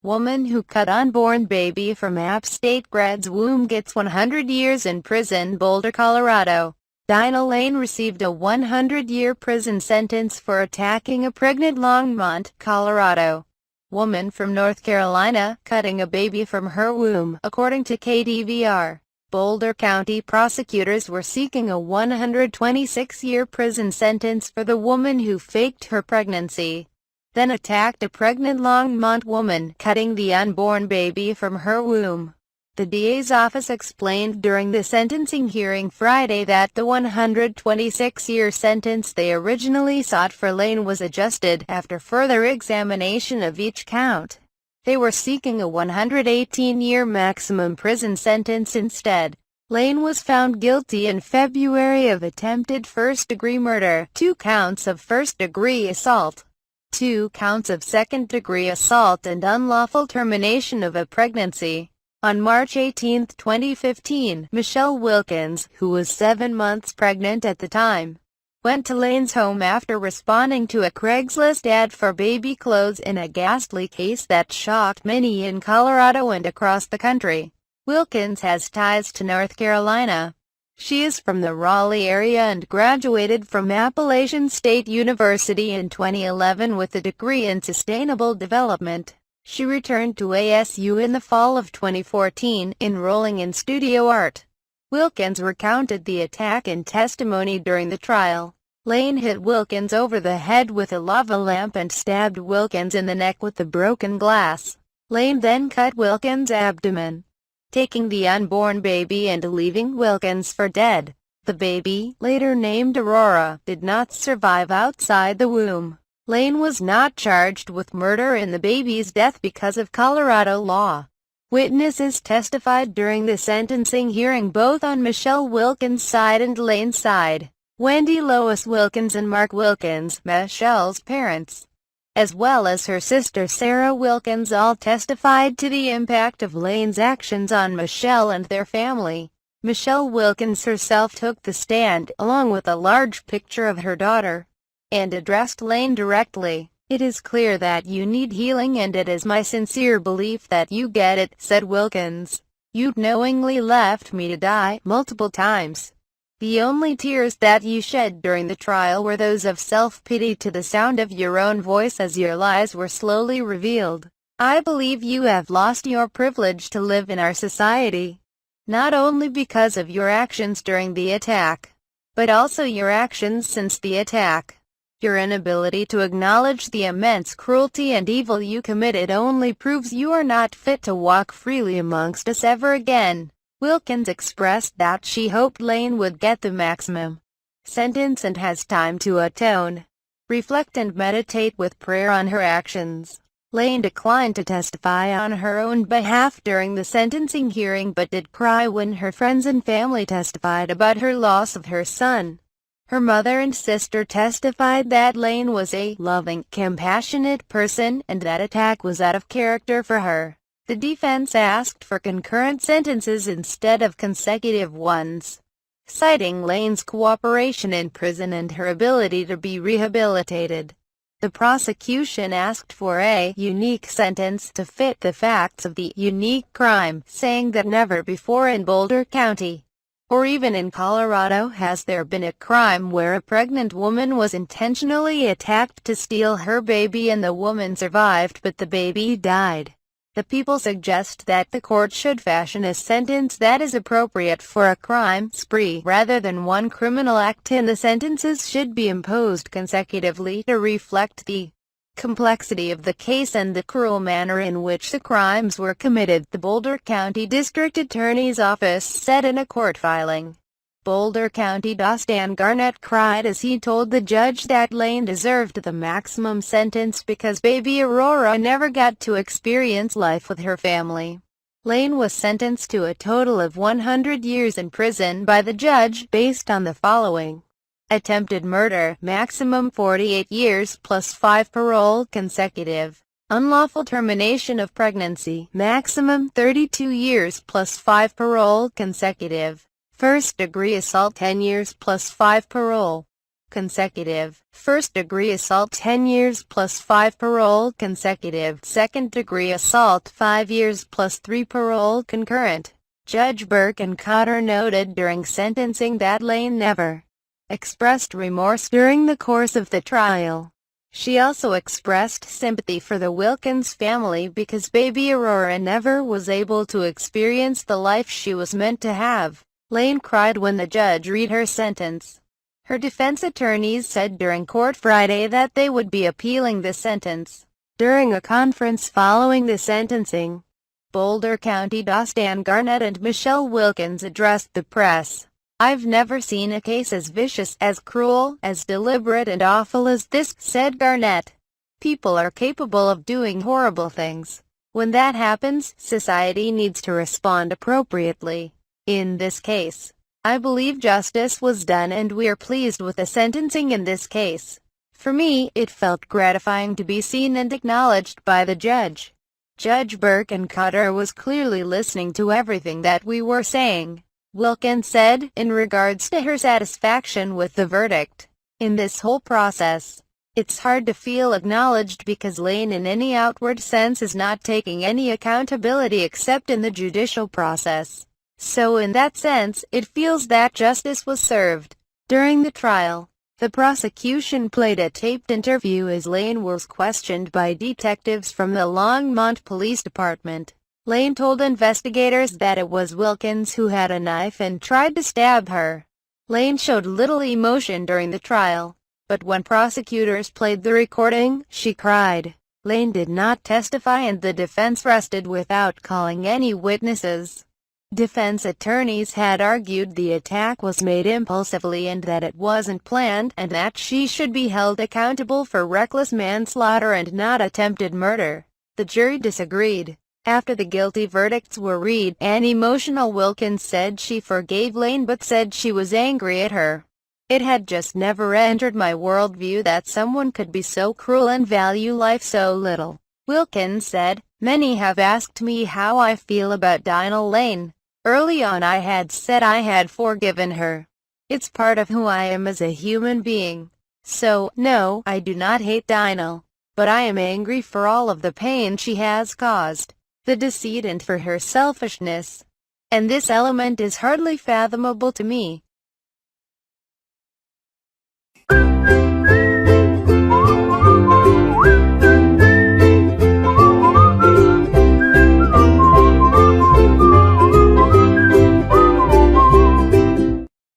Woman who cut unborn baby from App State grad's womb gets 100 years in prison. Boulder, Colorado. Dynel Lane received a 100-year prison sentence for attacking a pregnant Longmont, Colorado woman from North Carolina, cutting a baby from her womb, according to KDVR. Boulder County prosecutors were seeking a 126-year prison sentence for the woman who faked her pregnancy, then attacked a pregnant Longmont woman, cutting the unborn baby from her womb. The DA's office explained during the sentencing hearing Friday that the 126-year sentence they originally sought for Lane was adjusted after further examination of each count. They were seeking a 118-year maximum prison sentence instead. Lane was found guilty in February of attempted first-degree murder, 2 counts of first-degree assault, 2 counts of second-degree assault, and unlawful termination of a pregnancy. On March 18, 2015, Michelle Wilkins, who was 7 months pregnant at the time, went to Lane's home after responding to a Craigslist ad for baby clothes in a ghastly case that shocked many in Colorado and across the country. Wilkins has ties to North Carolina. She is from the Raleigh area and graduated from Appalachian State University in 2011 with a degree in sustainable development. She returned to ASU in the fall of 2014, enrolling in studio art. Wilkins recounted the attack in testimony during the trial. Lane hit Wilkins over the head with a lava lamp and stabbed Wilkins in the neck with a broken glass. Lane then cut Wilkins' abdomen, taking the unborn baby and leaving Wilkins for dead. The baby, later named Aurora, did not survive outside the womb. Lane was not charged with murder in the baby's death because of Colorado law. Witnesses testified during the sentencing hearing both on Michelle Wilkins' side and Lane's side. Wendy Lois Wilkins and Mark Wilkins, Michelle's parents, as well as her sister Sarah Wilkins, all testified to the impact of Lane's actions on Michelle and their family. Michelle Wilkins herself took the stand, along with a large picture of her daughter, and addressed Lane directly. "It is clear that you need healing, and it is my sincere belief that you get it," said Wilkins. "You knowingly left me to die multiple times. The only tears that you shed during the trial were those of self-pity to the sound of your own voice as your lies were slowly revealed. I believe you have lost your privilege to live in our society, not only because of your actions during the attack, but also your actions since the attack. Your inability to acknowledge the immense cruelty and evil you committed only proves you are not fit to walk freely amongst us ever again." Wilkins expressed that she hoped Lane would get the maximum sentence and has time to atone, reflect and meditate with prayer on her actions. Lane declined to testify on her own behalf during the sentencing hearing but did cry when her friends and family testified about her loss of her son. Her mother and sister testified that Lane was a loving, compassionate person, and that attack was out of character for her. The defense asked for concurrent sentences instead of consecutive ones, citing Lane's cooperation in prison and her ability to be rehabilitated. The prosecution asked for a unique sentence to fit the facts of the unique crime, saying that never before in Boulder County, or even in Colorado, has there been a crime where a pregnant woman was intentionally attacked to steal her baby and the woman survived but the baby died. The people suggest that the court should fashion a sentence that is appropriate for a crime spree rather than one criminal act, and the sentences should be imposed consecutively to reflect the complexity of the case and the cruel manner in which the crimes were committed, the Boulder County District Attorney's Office said in a court filing. Boulder County Dan Garnett cried as he told the judge that Lane deserved the maximum sentence because baby Aurora never got to experience life with her family. Lane was sentenced to a total of 100 years in prison by the judge based on the following: attempted murder, maximum 48 years plus 5 parole consecutive; unlawful termination of pregnancy, maximum 32 years plus 5 parole consecutive; first-degree assault 10 years plus 5 parole. consecutive. First-degree assault 10 years plus 5 parole consecutive. Second-degree assault 5 years plus 3 parole concurrent. Judge Burke and Cotter noted during sentencing that Lane never expressed remorse during the course of the trial. She also expressed sympathy for the Wilkins family because baby Aurora never was able to experience the life she was meant to have. Lane cried when the judge read her sentence. Her defense attorneys said during court Friday that they would be appealing the sentence. During a conference following the sentencing, Boulder County DA's Dan Garnett and Michelle Wilkins addressed the press. "I've never seen a case as vicious, as cruel, as deliberate and awful as this," said Garnett. "People are capable of doing horrible things. When that happens, society needs to respond appropriately. In this case, I believe justice was done and we are pleased with the sentencing in this case. For me, it felt gratifying to be seen and acknowledged by the judge." Judge Burke and Cotter was clearly listening to everything that we were saying, Wilkins said, in regards to her satisfaction with the verdict. "In this whole process, it's hard to feel acknowledged because Lane in any outward sense is not taking any accountability except in the judicial process. So in that sense, it feels that justice was served." During the trial, the prosecution played a taped interview as Lane was questioned by detectives from the Longmont Police Department. Lane told investigators that it was Wilkins who had a knife and tried to stab her. Lane showed little emotion during the trial, but when prosecutors played the recording, she cried. Lane did not testify and the defense rested without calling any witnesses. Defense attorneys had argued the attack was made impulsively and that it wasn't planned, and that she should be held accountable for reckless manslaughter and not attempted murder. The jury disagreed. After the guilty verdicts were read, an emotional Wilkins said she forgave Lane but said she was angry at her. "It had just never entered my worldview that someone could be so cruel and value life so little," Wilkins said. "Many have asked me how I feel about Dynel Lane. Early on I had said I had forgiven her. It's part of who I am as a human being. So, no, I do not hate Dynel. But I am angry for all of the pain she has caused, the deceit and for her selfishness. And this element is hardly fathomable to me.